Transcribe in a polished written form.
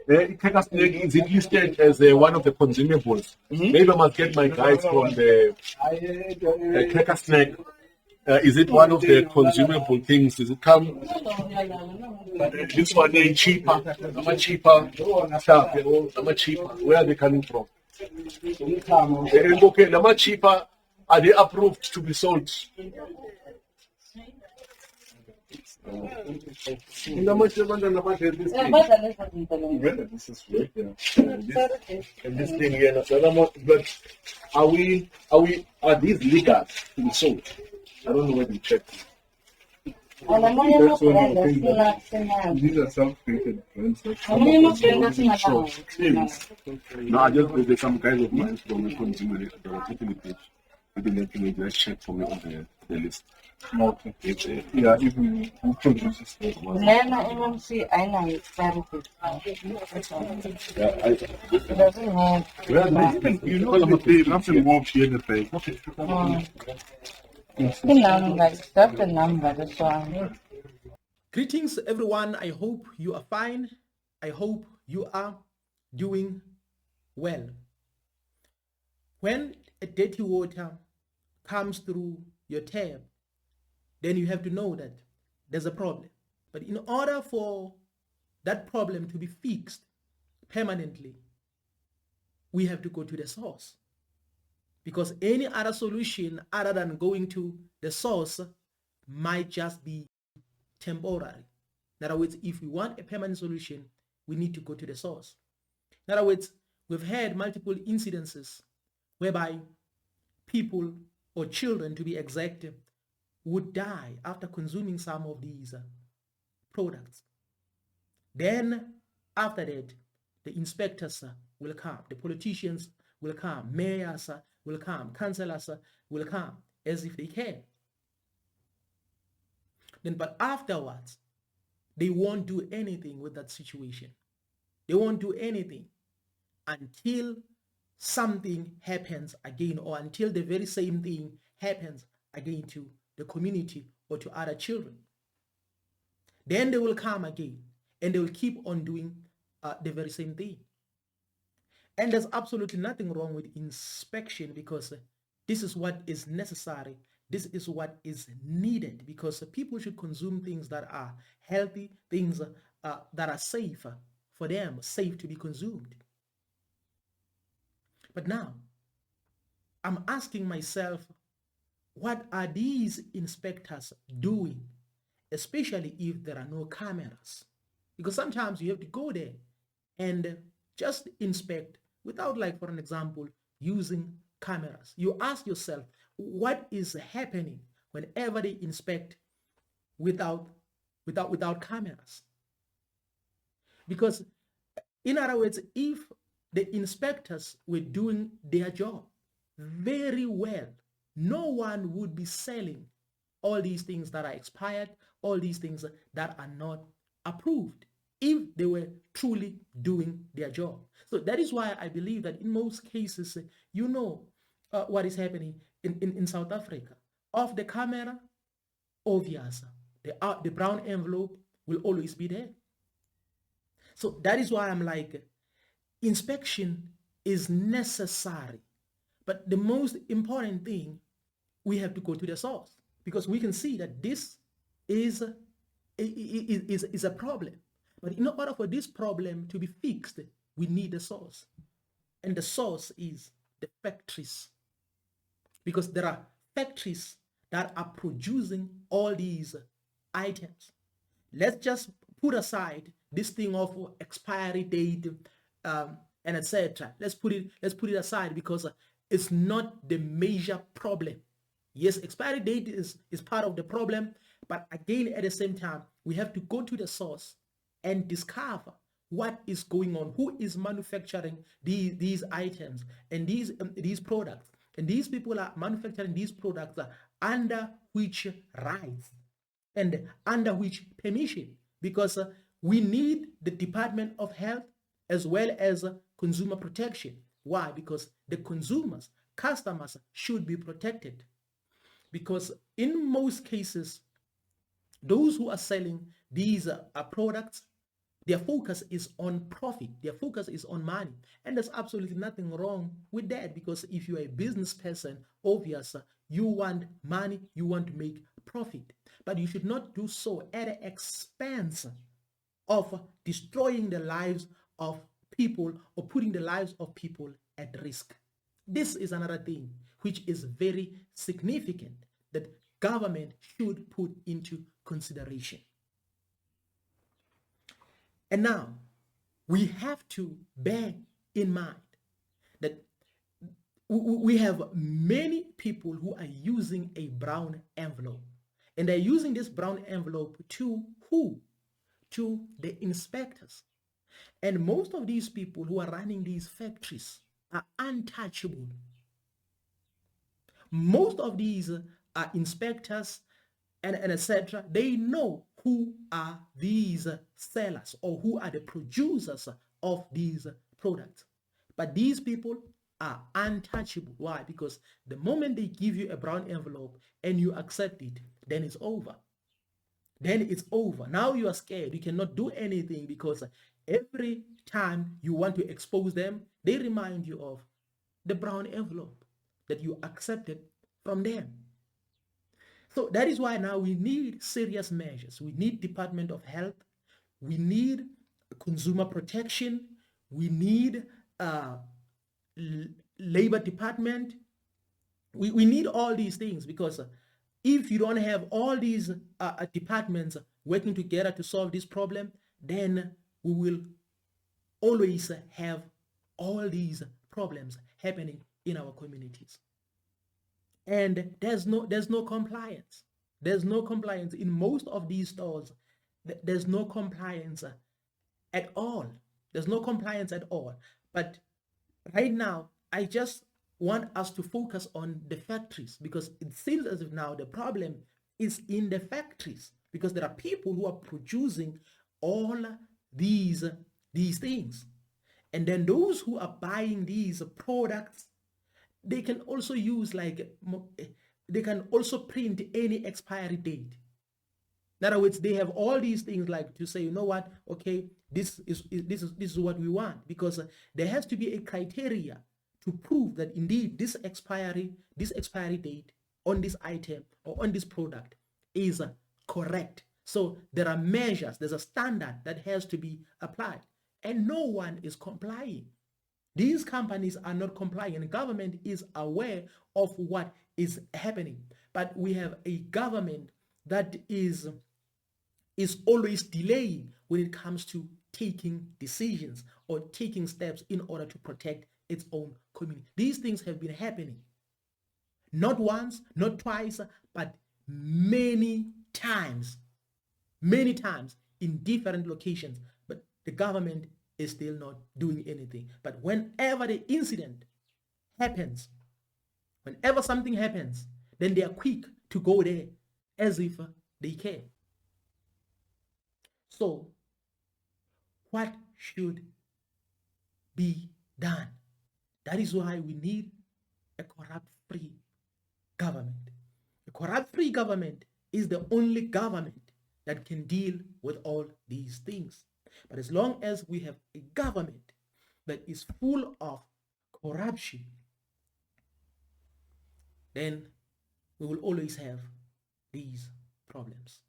Is it listed as one of the consumables? Maybe I must get my guides from the cracker snack. Is it one of the consumable things? Does it come? This one is cheaper. How much cheaper? How much cheaper? Where are they coming from? Okay, how much cheaper are they approved to be sold? This is great, yeah. And this thing here, but are these legal to be sold? I don't know where to check. These are self-created friends. No, I just there's some guys of mine from the consumer page. Maybe let me just check for me on the list. Okay. Yeah, even who produces it. You know, nothing involved here in the page. The number, this one. Greetings, everyone. I hope you are fine. I hope you are doing well. When a dirty water comes through your tap, then you have to know that there's a problem. But in order for that problem to be fixed permanently, we have to go to the source. Because any other solution other than going to the source might just be temporary. In other words, if we want a permanent solution, we need to go to the source. In other words, we've had multiple incidences whereby people or children, to be exact, would die after consuming some of these products. Then after that, the inspectors will come, the politicians will come, mayors will come, councillors will come, as if they care. Then, but afterwards, they won't do anything with that situation. They won't do anything until something happens again, or until the very same thing happens again to the community or to other children. Then they will come again and they will keep on doing the very same thing. And there's absolutely nothing wrong with inspection, because this is what is necessary. This is what is needed, because people should consume things that are healthy, things that are safe for them, safe to be consumed. But now, I'm asking myself, what are these inspectors doing, especially if there are no cameras? Because sometimes you have to go there and just inspect without, like, for an example, using cameras. You ask yourself, what is happening whenever they inspect without cameras? Because, in other words, if the inspectors were doing their job very well, no one would be selling all these things that are expired, all these things that are not approved, if they were truly doing their job. So that is why I believe that in most cases, you know what is happening in South Africa. Off the camera, obvious, the brown envelope will always be there. So that is why I'm like, inspection is necessary. But the most important thing, we have to go to the source, because we can see that this is a problem. But in order for this problem to be fixed, we need a source. And the source is the factories. Because there are factories that are producing all these items. Let's just put aside this thing of expiry date and etc. Let's put it aside, because it's not the major problem. Yes, expiry date is part of the problem, but again, at the same time, we have to go to the source and discover what is going on, who is manufacturing these items and these products. And these people are manufacturing these products under which rights and under which permission, because we need the Department of Health as well as consumer protection. Why? Because the consumers, customers should be protected. Because in most cases, those who are selling these products, Their focus is on profit. Their focus is on money. And there's absolutely nothing wrong with that, because if you're a business person, obvious, you want money, you want to make profit. But you should not do so at the expense of destroying the lives of people or putting the lives of people at risk. This is another thing which is very significant that government should put into consideration. And now we have to bear in mind that we have many people who are using a brown envelope, and they're using this brown envelope to who? To the inspectors. And most of these people who are running these factories are untouchable. Most of these inspectors and etc., they know who are these sellers or who are the producers of these products. But these people are untouchable. Why? Because the moment they give you a brown envelope and you accept it, then it's over. Then it's over. Now you are scared. You cannot do anything, because every time you want to expose them, they remind you of the brown envelope that you accepted from them. So that is why now we need serious measures. We need Department of Health. We need consumer protection. We need Labor Department. We need all these things, because if you don't have all these departments working together to solve this problem, then we will always have all these problems happening in our communities. And there's no compliance. There's no compliance in most of these stores. There's no compliance at all. There's no compliance at all. But right now, I just want us to focus on the factories, because it seems as if now the problem is in the factories, because there are people who are producing all these things. And then those who are buying these products, they can also use they can also print any expiry date. In other words, they have all these things like to say, you know what, okay, this is what we want, because there has to be a criteria to prove that indeed this expiry date on this item or on this product is correct. So there are measures, there's a standard that has to be applied, and no one is complying. These companies are not complying. The government is aware of what is happening, but we have a government that is always delaying when it comes to taking decisions or taking steps in order to protect its own community. These things have been happening, not once, not twice, but many times in different locations. But the government is still not doing anything. But whenever the incident happens, whenever something happens, then they are quick to go there as if they care. So what should be done? That is why we need a corrupt-free government. A corrupt-free government is the only government that can deal with all these things. But as long as we have a government that is full of corruption, then we will always have these problems.